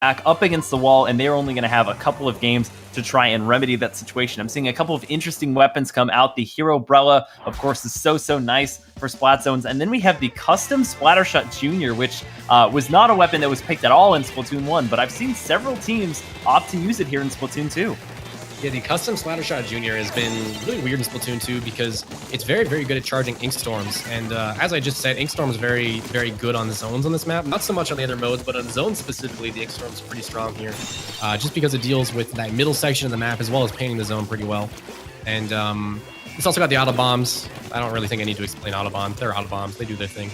back up against the wall, and they're only going to have a couple of games to try and remedy that situation. I'm seeing a couple of interesting weapons come out. The Hero Brella, of course, is so nice for splat zones. And then we have the custom Splattershot Jr., which was not a weapon that was picked at all in Splatoon 1, but I've seen several teams opt to use it here in Splatoon 2. Yeah, the custom Splattershot Jr. has been really weird in Splatoon 2 because it's very good at charging Ink Storms. And as I just said, Ink Storm is very good on the zones on this map. Not so much on the other modes, but on zones specifically, the Ink Storm is pretty strong here. Just because it deals with that middle section of the map as well as painting the zone pretty well. And it's also got the auto bombs. I don't really think I need to explain auto bombs. They're auto bombs. They do their thing.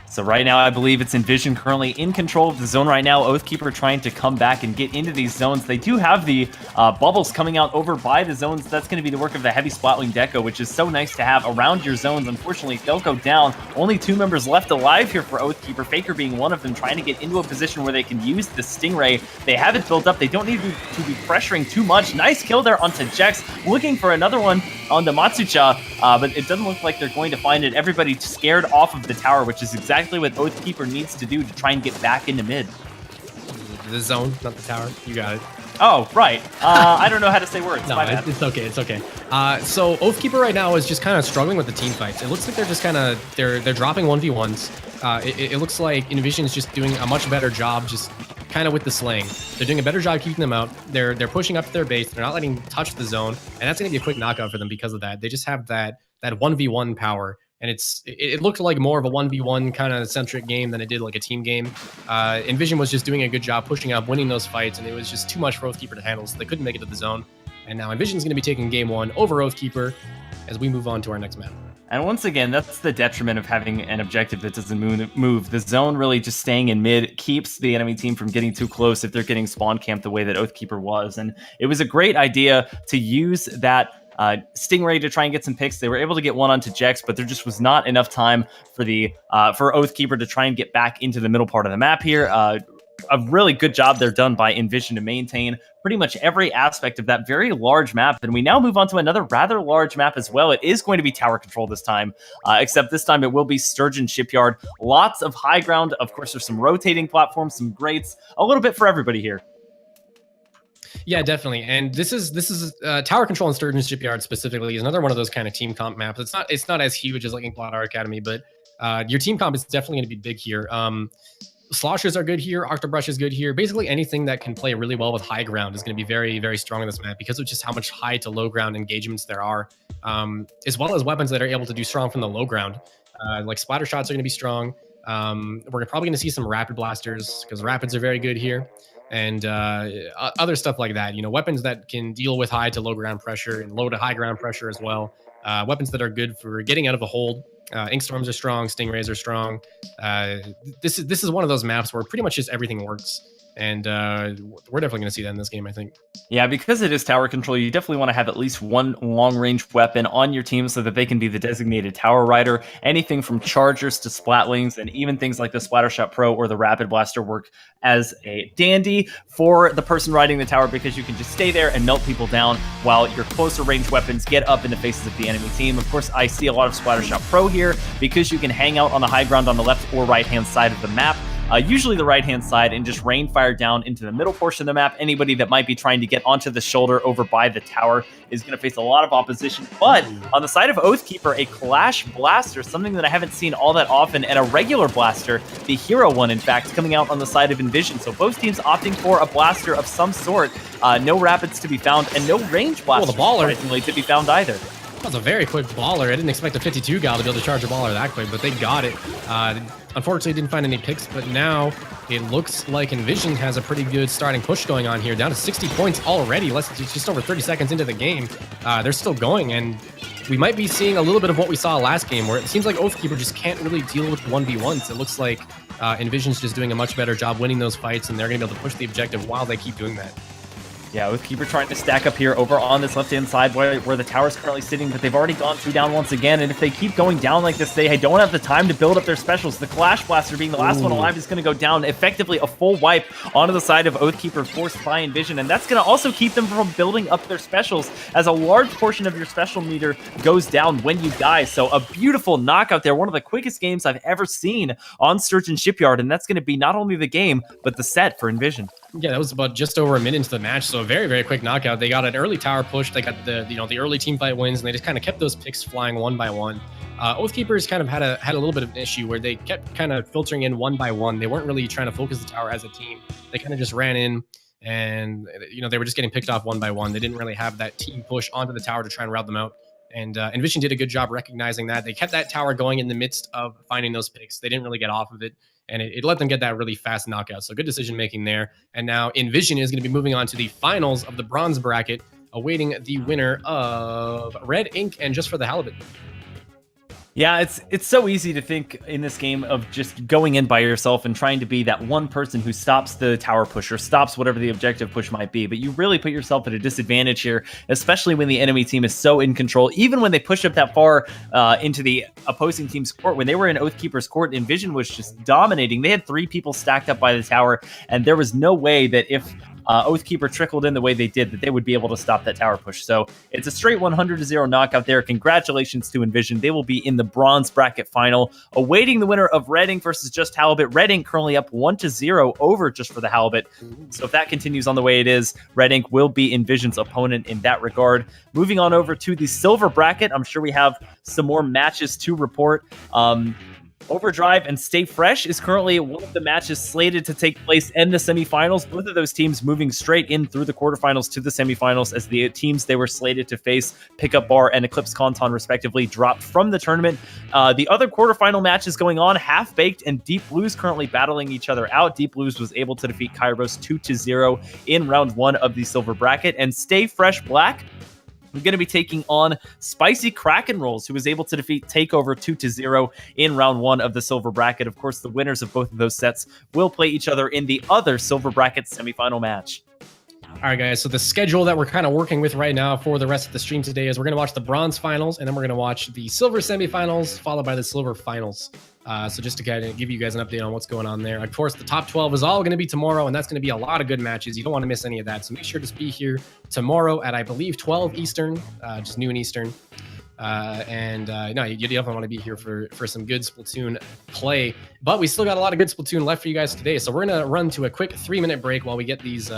So right now, I believe it's EnviZion currently in control of the zone right now. Oathkeeper trying to come back and get into these zones. They do have the bubbles coming out over by the zones. That's going to be the work of the heavy Splatling Deco, which is so nice to have around your zones. Unfortunately, they'll go down. Only 2 members left alive here for Oathkeeper, Faker being one of them, trying to get into a position where they can use the Stingray. They have it built up. They don't need to be pressuring too much. Nice kill there onto Jex, looking for another one on the Matsucha, but it doesn't look like they're going to find it. Everybody's scared off of the tower, which is exactly what Oathkeeper needs to do to try and get back into mid. The zone, not the tower. You got it. Oh, right. I don't know how to say words. No, it's okay. It's okay. So Oathkeeper right now is just kind of struggling with the team fights. It looks like they're just kind of they're dropping 1v1s. It looks like EnviZion is just doing a much better job just kind of with the slaying. They're doing a better job keeping them out. They're pushing up to their base. They're not letting them touch the zone, and that's going to be a quick knockout for them because of that. They just have that 1v1 power. And it looked like more of a 1v1 kind of centric game than it did like a team game. EnviZion was just doing a good job pushing up, winning those fights, and it was just too much for Oathkeeper to handle, so they couldn't make it to the zone. And now EnviZion's going to be taking game 1 over Oathkeeper as we move on to our next map. And once again, that's the detriment of having an objective that doesn't move. The zone really just staying in mid keeps the enemy team from getting too close if they're getting spawn camped the way that Oathkeeper was. And it was a great idea to use that Stingray to try and get some picks. They were able to get one onto Jex, but there just was not enough time for the for Oathkeeper to try and get back into the middle part of the map here. A really good job there done by EnviZion to maintain pretty much every aspect of that very large map. And we now move on to another rather large map as well. It is going to be tower control this time, except this time it will be Sturgeon Shipyard. Lots of high ground. Of course, there's some rotating platforms, some grates, a little bit for everybody here. Yeah, definitely. And this is tower control in Sturgeon Shipyard specifically is another one of those kind of team comp maps. It's not as huge as like Inkblot Academy, but your team comp is definitely going to be big here. Sloshers are good here. Octobrush is good here. Basically anything that can play really well with high ground is going to be very strong in this map because of just how much high to low ground engagements there are, as well as weapons that are able to do strong from the low ground. Like splatter shots are going to be strong. We're probably going to see some rapid blasters because rapids are very good here. And other stuff like that, weapons that can deal with high to low ground pressure and low to high ground pressure as well. Weapons that are good for getting out of a hold. Ink Storms are strong, Stingrays are strong. This is one of those maps where pretty much just everything works. And we're definitely going to see that in this game, I think. Yeah, because it is tower control, you definitely want to have at least one long-range weapon on your team so that they can be the designated tower rider. Anything from chargers to splatlings and even things like the Splattershot Pro or the Rapid Blaster work as a dandy for the person riding the tower because you can just stay there and melt people down while your closer range weapons get up in the faces of the enemy team. Of course, I see a lot of Splattershot Pro here because you can hang out on the high ground on the left or right-hand side of the map. Usually the right-hand side, and just rain fire down into the middle portion of the map. Anybody that might be trying to get onto the shoulder over by the tower is going to face a lot of opposition. But on the side of Oathkeeper, a Clash Blaster, something that I haven't seen all that often, and a regular blaster, the hero one, in fact, coming out on the side of EnviZion. So both teams opting for a blaster of some sort. No rapids to be found, and no range blasters to be found either. That was a very quick baller. I didn't expect a 52 gal to be able to charge a baller that quick, but they got it. Unfortunately, didn't find any picks, but now it looks like EnviZion has a pretty good starting push going on here. Down to 60 points already, just over 30 seconds into the game. They're still going, and we might be seeing a little bit of what we saw last game, where it seems like Oathkeeper just can't really deal with 1v1s. It looks like EnviZion's just doing a much better job winning those fights, and they're going to be able to push the objective while they keep doing that. Yeah, Oathkeeper trying to stack up here over on this left-hand side where the tower's currently sitting, but they've already gone 2 down once again, and if they keep going down like this, they don't have the time to build up their specials. The Clash Blaster being the last one alive is going to go down, effectively a full wipe onto the side of Oathkeeper forced by EnviZion, and that's going to also keep them from building up their specials, as a large portion of your special meter goes down when you die. So a beautiful knockout there, one of the quickest games I've ever seen on Sturgeon Shipyard, and that's going to be not only the game, but the set for EnviZion. Yeah, that was about just over a minute into the match, so a very, very quick knockout. They got an early tower push. They got the early team fight wins, and they just kind of kept those picks flying one by one. Oathkeepers kind of had a little bit of an issue where they kept kind of filtering in one by one. They weren't really trying to focus the tower as a team. They kind of just ran in, and they were just getting picked off one by one. They didn't really have that team push onto the tower to try and route them out. And EnviZion did a good job recognizing that. They kept that tower going in the midst of finding those picks. They didn't really get off of it, and it let them get that really fast knockout. So good decision making there. And now EnviZion is going to be moving on to the finals of the bronze bracket, awaiting the winner of Red Ink and Just for the Halibut. Yeah, it's so easy to think in this game of just going in by yourself and trying to be that one person who stops the tower push or stops whatever the objective push might be. But you really put yourself at a disadvantage here, especially when the enemy team is so in control. Even when they push up that far into the opposing team's court, when they were in Oathkeeper's court, EnviZion was just dominating. They had 3 people stacked up by the tower, and there was no way that if Oathkeeper trickled in the way they did, that they would be able to stop that tower push. So it's a straight 100-0 knockout there. Congratulations to EnviZion. They will be in the bronze bracket final, awaiting the winner of Red Ink versus Just Halibut. Red Ink currently up 1-0 over Just for the Halibut. So if that continues on the way it is, Red Ink will be EnviZion's opponent in that regard. Moving on over to the silver bracket, I'm sure we have some more matches to report. Overdrive and Stay Fresh is currently one of the matches slated to take place in the semifinals. Both of those teams moving straight in through the quarterfinals to the semifinals, as the teams they were slated to face, Pickup Bar and Eclipse Conton respectively, dropped from the tournament. The other quarterfinal matches going on, Half Baked and Deep Blues currently battling each other out. Deep Blues was able to defeat Kairos 2-0 in round 1 of the silver bracket, and Stay Fresh Black, we're going to be taking on Spicy Kraken Rolls, who was able to defeat Takeover 2-0 in round 1 of the silver bracket. Of course, the winners of both of those sets will play each other in the other silver bracket semifinal match. All right, guys, so the schedule that we're kind of working with right now for the rest of the stream today is we're going to watch the bronze finals, and then we're going to watch the silver semifinals, followed by the silver finals. So just to kind of give you guys an update on what's going on there. Of course, the top 12 is all going to be tomorrow, and that's going to be a lot of good matches. You don't want to miss any of that. So make sure to be here tomorrow at, I believe, 12 Eastern, just noon Eastern. No, you definitely want to be here for some good Splatoon play. But we still got a lot of good Splatoon left for you guys today. So we're going to run to a quick 3-minute break while we get these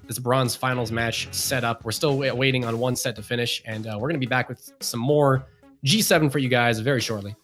this bronze finals match set up. We're still waiting on one set to finish, and we're going to be back with some more G7 for you guys very shortly.